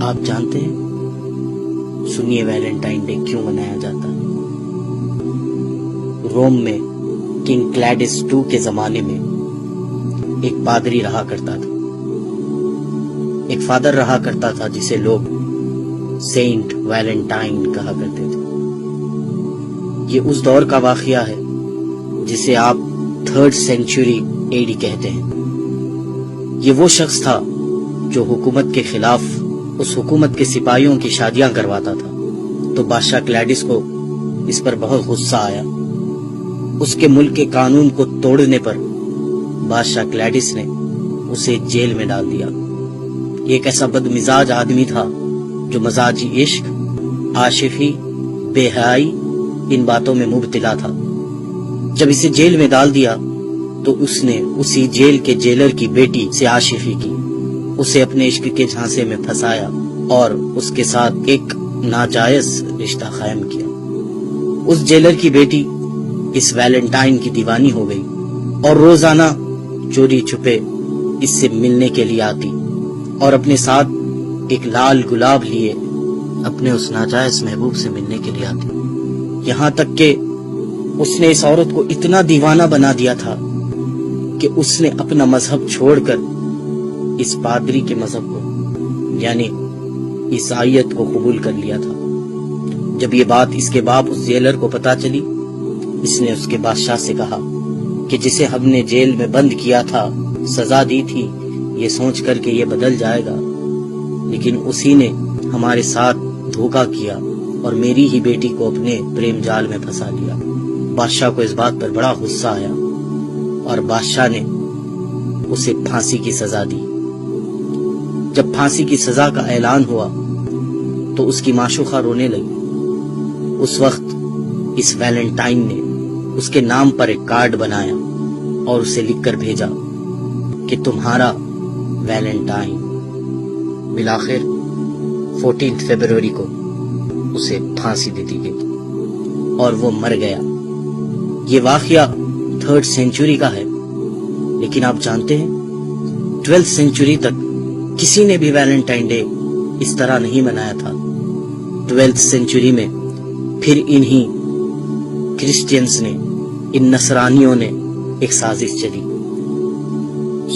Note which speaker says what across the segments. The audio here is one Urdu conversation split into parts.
Speaker 1: آپ جانتے ہیں سنیے ویلنٹائن ڈے کیوں منایا جاتا ہے؟ روم میں کنگ کلیڈس II کے زمانے میں ایک پادری رہا کرتا تھا، ایک فادر رہا کرتا تھا جسے لوگ سینٹ ویلنٹائن کہا کرتے تھے۔ یہ اس دور کا واقعہ ہے جسے آپ 3rd سینچری AD کہتے ہیں۔ یہ وہ شخص تھا جو حکومت کے خلاف اس حکومت کے سپاہیوں کی شادیاں کرواتا تھا، تو بادشاہ کلیڈس کو اس پر بہت غصہ آیا۔ اس کے ملک کے قانون کو توڑنے پر بادشاہ کلیڈس نے اسے جیل میں ڈال دیا۔ یہ ایک ایسا بد مزاج آدمی تھا جو مزاجی عشق، عاشقی، بے حیائی ان باتوں میں مبتلا تھا۔ جب اسے جیل میں ڈال دیا تو اس نے اسی جیل کے جیلر کی بیٹی سے عاشقی کی، اسے اپنے عشق کے جھانسے میں پھنسایا اور اس کے ساتھ ایک ناجائز رشتہ قائم کیا۔ اس جیلر کی بیٹی اس ویلنٹائن کی دیوانی ہو گئی اور روزانہ چوری چھپے اس سے ملنے کے لیے آتی اور اپنے ساتھ ایک لال گلاب لیے اپنے اس ناجائز محبوب سے ملنے کے لیے آتی، یہاں تک کہ اس نے اس عورت کو اتنا دیوانہ بنا دیا تھا کہ اس نے اپنا مذہب چھوڑ کر اس پادری کے مذہب کو یعنی عیسائیت کو قبول کر لیا تھا۔ جب یہ بات اس کے باپ اس جیلر کو پتا چلی، اس نے اس کے بادشاہ سے کہا کہ جسے ہم نے جیل میں بند کیا تھا، سزا دی تھی، یہ سوچ کر کہ یہ بدل جائے گا، لیکن اسی نے ہمارے ساتھ دھوکہ کیا اور میری ہی بیٹی کو اپنے پریم جال میں پھنسا لیا۔ بادشاہ کو اس بات پر بڑا غصہ آیا اور بادشاہ نے اسے پھانسی کی سزا دی۔ جب پھانسی کی سزا کا اعلان ہوا تو اس کی معشوقہ رونے لگی۔ اس وقت اس ویلنٹائن نے اس کے نام پر ایک کارڈ بنایا اور اسے لکھ کر بھیجا کہ تمہارا ویلنٹائن۔ بالآخر 14 فروری کو اسے پھانسی دے دی گئی اور وہ مر گیا۔ یہ واقعہ 3rd سینچری کا ہے، لیکن آپ جانتے ہیں 12th سینچری تک کسی نے بھی ویلنٹائن ڈے اس طرح نہیں منایا تھا۔ 12th سینچری میں پھر انہی کرسچینز نے، ان نصرانیوں نے ایک سازش چلی،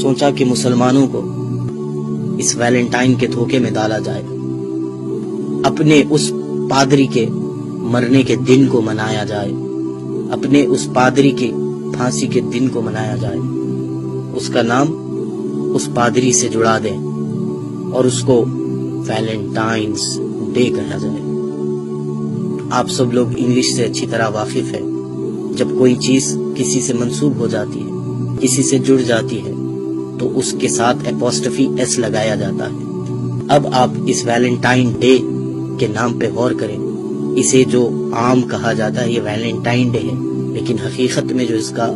Speaker 1: سوچا کہ مسلمانوں کو اس ویلنٹائن کے دھوکے میں ڈالا جائے، اپنے اس پادری کے مرنے کے دن کو منایا جائے، اپنے اس پادری کے پھانسی کے دن کو منایا جائے، اس کا نام اس پادری سے جڑا دیں اور اس کو ویلنٹائنز ڈے کہا جائے۔ آپ سب لوگ انگلش سے اچھی طرح واقف ہیں۔ جب کوئی چیز کسی سے منسوب ہو جاتی ہے، کسی سے جڑ جاتی ہے، تو اس کے ساتھ اپوسٹفی S لگایا جاتا ہے۔ اب آپ اس ویلنٹائن ڈے کے نام پہ غور کریں۔ اسے جو عام کہا جاتا ہے یہ ویلنٹائن ڈے ہے، لیکن حقیقت میں جو اس کا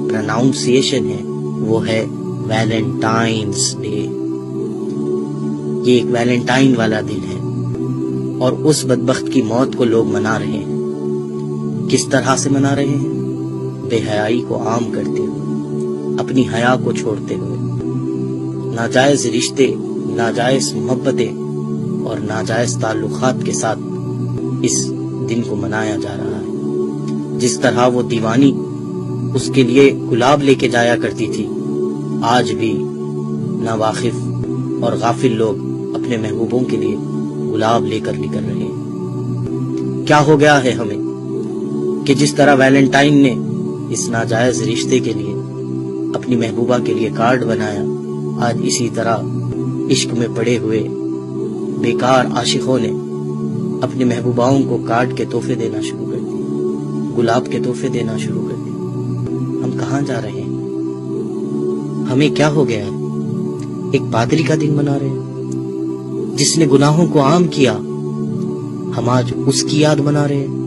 Speaker 1: پروناؤنسیشن ہے وہ ہے ویلنٹائنز ڈے۔ یہ ایک ویلنٹائن والا دن ہے اور اس بدبخت کی موت کو لوگ منا رہے ہیں۔ کس طرح سے منا رہے ہیں؟ بے حیائی کو عام کرتے ہوئے، اپنی حیا کو چھوڑتے ہوئے، ناجائز رشتے، ناجائز محبتیں اور ناجائز تعلقات کے ساتھ اس دن کو منایا جا رہا ہے۔ جس طرح وہ دیوانی اس کے لیے گلاب لے کے جایا کرتی تھی، آج بھی ناواقف اور غافل لوگ اپنے محبوبوں کے لیے گلاب لے کر نکل رہے ہیں۔ کیا ہو گیا ہے ہمیں کہ جس طرح ویلنٹائن نے اس ناجائز رشتے کے لیے اپنی محبوبہ کے لیے کارڈ بنایا، آج اسی طرح عشق میں پڑے ہوئے بیکار عاشقوں نے اپنی محبوباؤں کو کارڈ کے تحفے دینا شروع کر دیے، گلاب کے تحفے دینا شروع کر دیے۔ ہم کہاں جا رہے ہیں؟ ہمیں کیا ہو گیا ہے؟ ایک پادری کا دن منا رہے ہیں جس نے گناہوں کو عام کیا، ہم آج اس کی یاد منا رہے ہیں۔